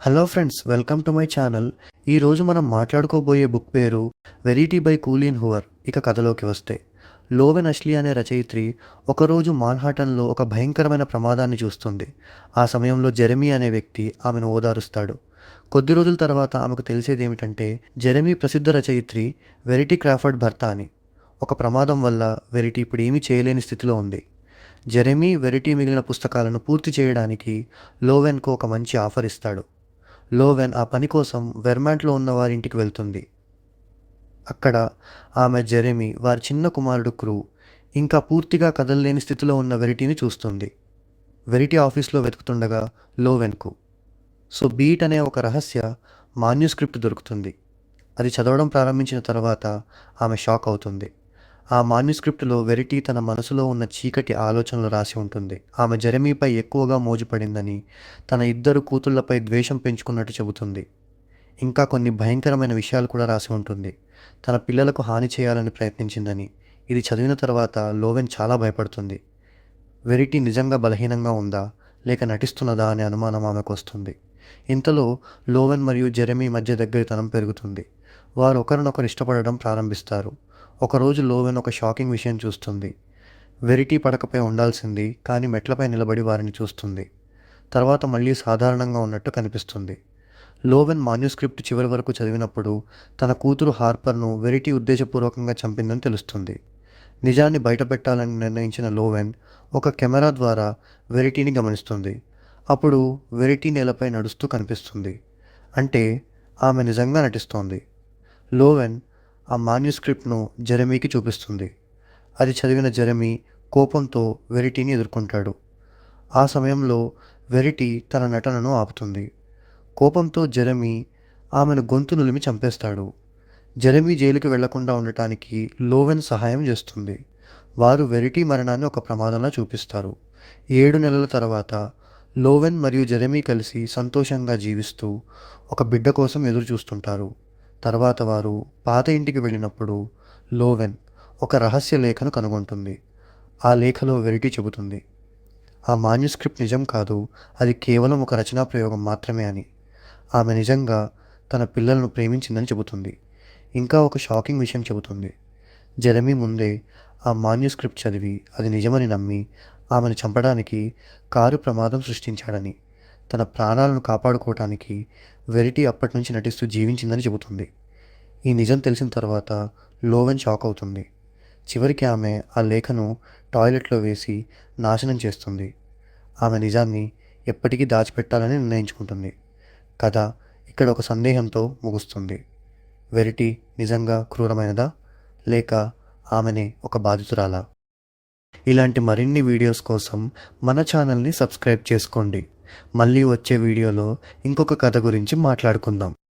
Hello friends, welcome to my channel. ఈరోజు మనం మాట్లాడుకోబోయే book పేరు వెరైటీ బై కూలిన్ హూవర్. ఇక కథలోకి వస్తే, లోవెన్ అష్లీ అనే రచయిత్రి ఒకరోజు మాన్హాటన్లో ఒక భయంకరమైన ప్రమాదాన్ని చూస్తుంది. ఆ సమయంలో జెరెమీ అనే వ్యక్తి ఆమెను ఓదారుస్తాడు. కొద్ది రోజుల తర్వాత ఆమెకు తెలిసేది ఏమిటంటే, జెరెమీ ప్రసిద్ధ రచయిత్రి వెరిటీ క్రాఫర్డ్ భర్త అని. ఒక ప్రమాదం వల్ల వెరిటీ ఇప్పుడు ఏమీ చేయలేని స్థితిలో ఉంది. జెరెమీ వెరిటీ మిగిలిన పుస్తకాలను పూర్తి చేయడానికి లోవెన్కు ఒక మంచి ఆఫర్ ఇస్తాడు. లోవెన్ ఆ పని కోసం వెర్మాంట్లో ఉన్న వారి ఇంటికి వెళ్తుంది. అక్కడ ఆమె జెరెమీ, వారి చిన్న కుమారుడు క్రూ, ఇంకా పూర్తిగా కదలలేని స్థితిలో ఉన్న వెరిటీని చూస్తుంది. వెరిటీ ఆఫీస్లో వెతుకుతుండగా లోవెన్కు బీట్ అనే ఒక రహస్య మాన్యుస్క్రిప్ట్ దొరుకుతుంది. అది చదవడం ప్రారంభించిన తర్వాత ఆమె షాక్ అవుతుంది. ఆ మాన్యుస్క్రిప్ట్లో వెరిటీ తన మనసులో ఉన్న చీకటి ఆలోచనలు రాసి ఉంటుంది. ఆమె జెరెమీపై ఎక్కువగా మోజుపడిందని, తన ఇద్దరు కూతుళ్లపై ద్వేషం పెంచుకున్నట్టు చెబుతుంది. ఇంకా కొన్ని భయంకరమైన విషయాలు కూడా రాసి ఉంటుంది. తన పిల్లలకు హాని చేయాలని ప్రయత్నించిందని. ఇది చదివిన తర్వాత లోవెన్ చాలా భయపడుతుంది. వెరిటీ నిజంగా బలహీనంగా ఉందా, లేక నటిస్తున్నదా అనే అనుమానం ఆమెకు వస్తుంది. ఇంతలో లోవెన్ మరియు జెరెమీ మధ్య దగ్గరితనం పెరుగుతుంది. వారు ఒకరినొకరు ఇష్టపడడం ప్రారంభిస్తారు. ఒకరోజు లోవెన్ ఒక షాకింగ్ విషయం చూస్తుంది. వెరిటీ పడకపై ఉండాల్సింది, కానీ మెట్లపై నిలబడి వారిని చూస్తుంది. తర్వాత మళ్ళీ సాధారణంగా ఉన్నట్టు కనిపిస్తుంది. లోవెన్ మాన్యుస్క్రిప్ట్ చివరి వరకు చదివినప్పుడు తన కూతురు హార్పర్ను వెరిటీ ఉద్దేశపూర్వకంగా చంపిందని తెలుస్తుంది. నిజాన్ని బయటపెట్టాలని నిర్ణయించిన లోవెన్ ఒక కెమెరా ద్వారా వెరిటీని గమనిస్తుంది. అప్పుడు వెరిటీ నేలపై నడుస్తూ కనిపిస్తుంది. అంటే ఆమె నిజంగా నటిస్తోంది. లోవెన్ ఆ మాన్యుస్క్రిప్ట్ను జెరెమీకి చూపిస్తుంది. అది చదివిన జెరెమీ కోపంతో వెరిటీని ఎదుర్కొంటాడు. ఆ సమయంలో వెరిటీ తన నటనను ఆపుతుంది. కోపంతో జెరెమీ ఆమెను గొంతు నులిమి చంపేస్తాడు. జెరెమీ జైలుకి వెళ్లకుండా ఉండటానికి లోవెన్ సహాయం చేస్తుంది. వారు వెరిటీ మరణాన్ని ఒక ప్రమాదంలా చూపిస్తారు. 7 నెలల తర్వాత లోవెన్ మరియు జెరెమీ కలిసి సంతోషంగా జీవిస్తూ ఒక బిడ్డ కోసం ఎదురు చూస్తుంటారు. తర్వాత వారు పాత ఇంటికి వెళ్ళినప్పుడు లోవెన్ ఒక రహస్య లేఖను కనుగొంటుంది. ఆ లేఖలో వెరిటీ చెబుతుంది, ఆ మాన్యుస్క్రిప్ట్ నిజం కాదు, అది కేవలం ఒక రచనా ప్రయోగం మాత్రమే అని. ఆమె నిజంగా తన పిల్లలను ప్రేమించిందని చెబుతుంది. ఇంకా ఒక షాకింగ్ విషయం చెబుతుంది. జెరెమీ ముందే ఆ మాన్యుస్క్రిప్ట్ చదివి అది నిజమని నమ్మి ఆమెను చంపడానికి కారు ప్రమాదం సృష్టించాడని. తన ప్రాణాలను కాపాడుకోవటానికి వెరిటీ అప్పటి నుంచి నటిస్తూ జీవించిందని చెబుతుంది. ఈ నిజం తెలిసిన తర్వాత లోవెన్ షాక్ అవుతుంది. చివరికి ఆమె ఆ లేఖను టాయిలెట్లో వేసి నాశనం చేస్తుంది. ఆమె నిజాన్ని ఎప్పటికీ దాచిపెట్టాలని నిర్ణయించుకుంటుంది. కథ ఇక్కడ ఒక సందేహంతో ముగుస్తుంది. వెరిటీ నిజంగా క్రూరమైనదా, లేక ఆమెనే ఒక బాధితురాలా? ఇలాంటి మరిన్ని వీడియోస్ కోసం మన ఛానల్ని సబ్స్క్రైబ్ చేసుకోండి. మళ్ళీ వచ్చే వీడియోలో ఇంకొక కథ గురించి మాట్లాడుకుందాం.